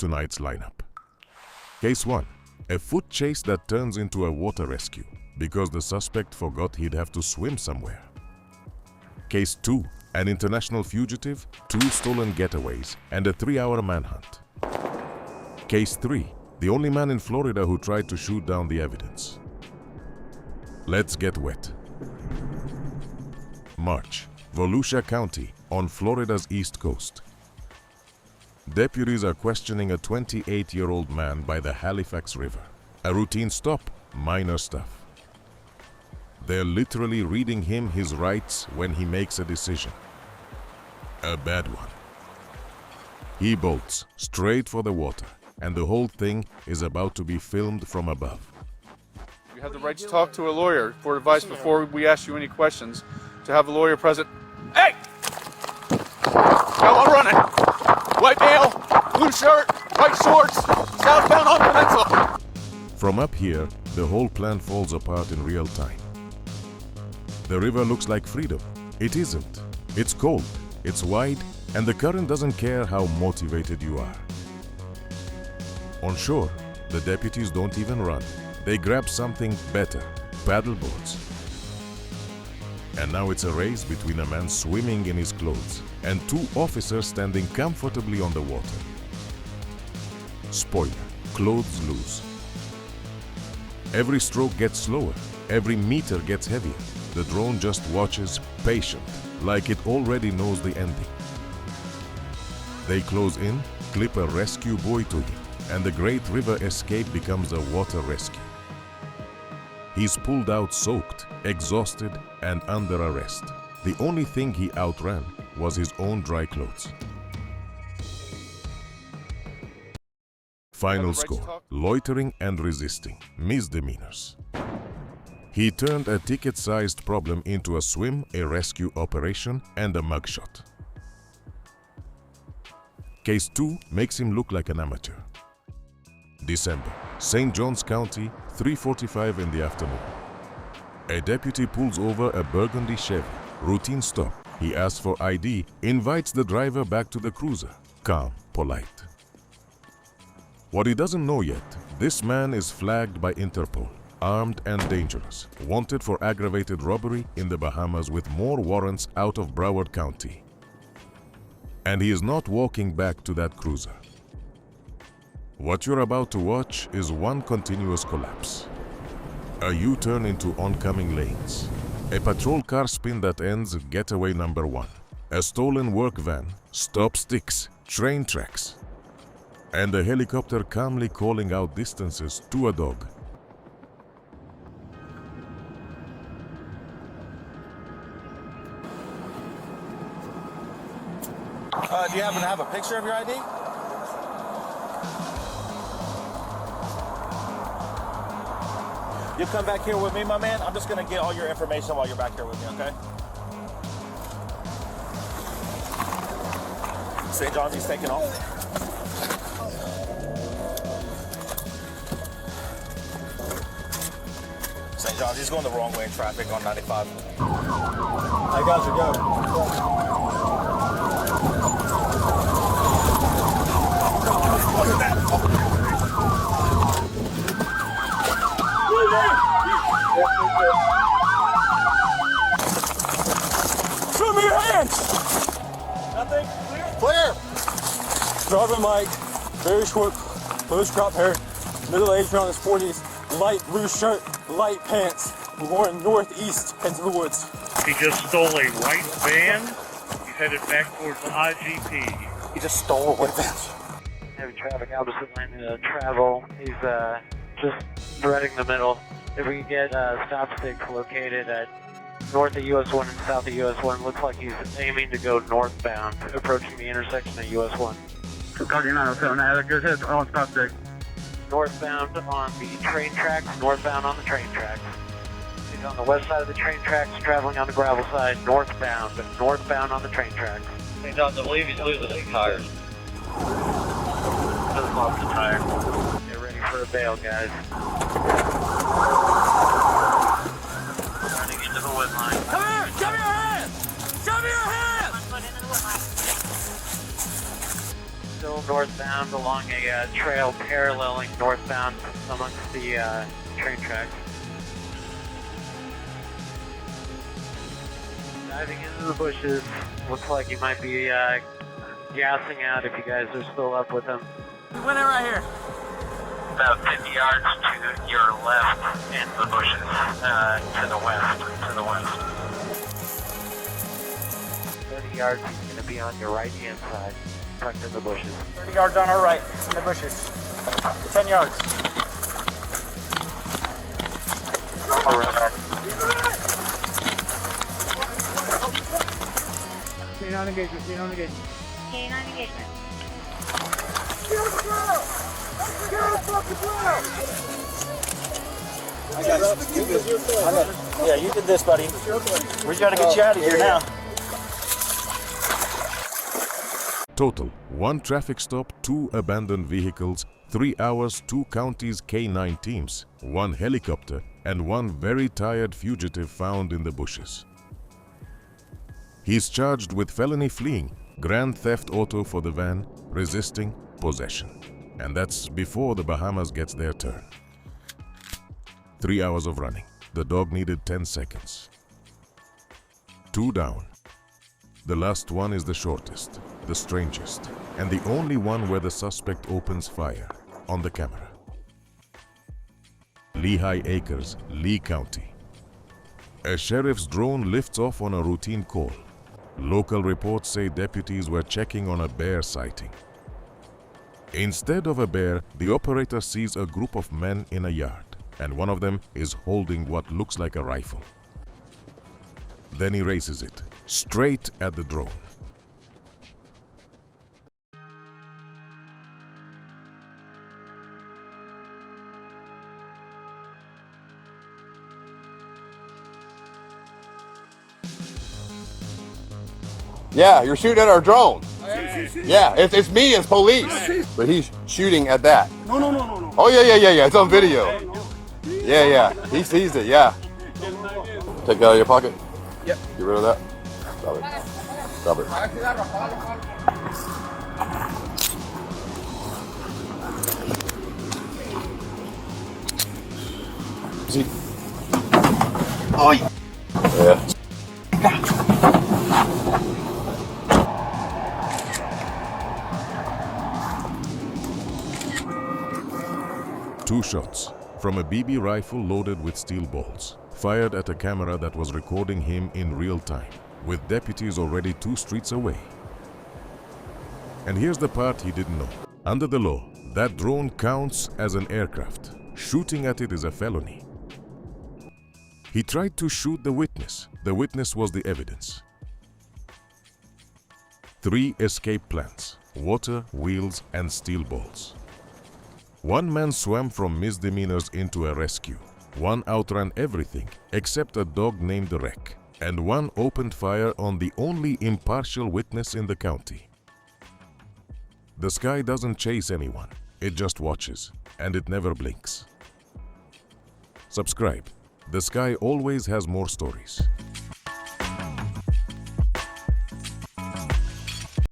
tonight's lineup. Case 1. A foot chase that turns into a water rescue because the suspect forgot he'd have to swim somewhere. Case 2. An international fugitive, 2 stolen getaways, and a 3-hour manhunt. Case 3. The only man in Florida who tried to shoot down the evidence. Let's get wet. March, Volusia County, on Florida's east coast. Deputies are questioning a 28-year-old man by the Halifax River. A routine stop, minor stuff. They're literally reading him his rights when he makes a decision. A bad one. He bolts straight for the water, and the whole thing is about to be filmed from above. You have the right to talk to a lawyer for advice before we ask you any questions. To have a lawyer present. Hey! Come on, running! White male, blue shirt, white shorts, southbound on Peninsula. From up here, the whole plan falls apart in real time. The river looks like freedom. It isn't. It's cold, it's wide, and the current doesn't care how motivated you are. On shore, the deputies don't even run. They grab something better, paddleboards. And now it's a race between a man swimming in his clothes and 2 officers standing comfortably on the water. Spoiler, clothes loose. Every stroke gets slower, every meter gets heavier. The drone just watches, patient, like it already knows the ending. They close in, clip a rescue buoy to him, and the great river escape becomes a water rescue. He's pulled out soaked, exhausted, and under arrest. The only thing he outran was his own dry clothes. Final score, loitering and resisting, misdemeanors. He turned a ticket-sized problem into a swim, a rescue operation, and a mugshot. Case 2 makes him look like an amateur. December, St. Johns County, 3:45 in the afternoon. A deputy pulls over a burgundy Chevy. Routine stop. He asks for ID, invites the driver back to the cruiser. Calm, polite. What he doesn't know yet, this man is flagged by Interpol, armed and dangerous, wanted for aggravated robbery in the Bahamas with more warrants out of Broward County. And he is not walking back to that cruiser. What you're about to watch is one continuous collapse. A U-turn into oncoming lanes. A patrol car spin that ends getaway number 1. A stolen work van, stop sticks, train tracks. And a helicopter calmly calling out distances to a dog. Do you happen to have a picture of your ID? You come back here with me, my man. I'm just gonna get all your information while you're back here with me, okay? St. John's, he's taking off. St. John's, he's going the wrong way in traffic on 95. I got you, go. Show me your hands! Nothing? Clear! Driver Mike, very short, close crop hair, middle-aged, around his 40s, light blue shirt, light pants, going northeast into the woods. He just stole a white van. He's headed back towards the IGP. He just stole a van. Heavy traffic, opposite lane to travel. He's just threading the middle. If we can get stop sticks located at north of US 1 and south of US 1, looks like he's aiming to go northbound, approaching the intersection of US 1. Copy 907, go ahead on stop stick. Northbound on the train tracks, northbound on the train tracks. He's on the west side of the train tracks, traveling on the gravel side, northbound on the train tracks. St. John's, I believe he's losing his tires. Doesn't lost the tire. Get ready for a bail, guys. Running into the wood line. Come here! Show me your hands! Show me your hands! still northbound along a trail paralleling northbound amongst the train tracks. Diving into the bushes. Looks like he might be gassing out if you guys are still up with him. We went in right here. About 50 yards to your left into the bushes, to the west. 30 yards, he's going to be on your right-hand side, tucked in the bushes. 30 yards on our right, in the bushes. 10 yards. Canine engagement, canine engagement. Canine engagement. Yeah, you did this, buddy. We gotta get you out of here now. Total: 1 traffic stop, 2 abandoned vehicles, 3 hours, 2 counties K9 teams, 1 helicopter, and 1 very tired fugitive found in the bushes. He's charged with felony fleeing, grand theft auto for the van, resisting, possession. And that's before the Bahamas gets their turn. 3 hours of running. The dog needed 10 seconds. 2 down. The last one is the shortest, the strangest, and the only one where the suspect opens fire on the camera. Lehigh Acres, Lee County. A sheriff's drone lifts off on a routine call. Local reports say deputies were checking on a bear sighting. Instead of a bear, the operator sees a group of men in a yard, and one of them is holding what looks like a rifle. Then he raises it, straight at the drone. Yeah, you're shooting at our drone. Yeah, it's me as police. But he's shooting at that. No. Oh, yeah. It's on video. Yeah. He sees it, yeah. Take that out of your pocket. Yep. Get rid of that. Stop it. See? Oh, yeah. 2 shots from a BB rifle loaded with steel balls, fired at a camera that was recording him in real time, with deputies already 2 streets away. And here's the part he didn't know. Under the law, that drone counts as an aircraft. Shooting at it is a felony. He tried to shoot the witness. The witness was the evidence. 3 escape plans: water, wheels, and steel balls. 1 man swam from misdemeanors into a rescue. 1 outran everything except a dog named Wreck. And 1 opened fire on the only impartial witness in the county. The sky doesn't chase anyone. It just watches, and it never blinks. Subscribe. The sky always has more stories.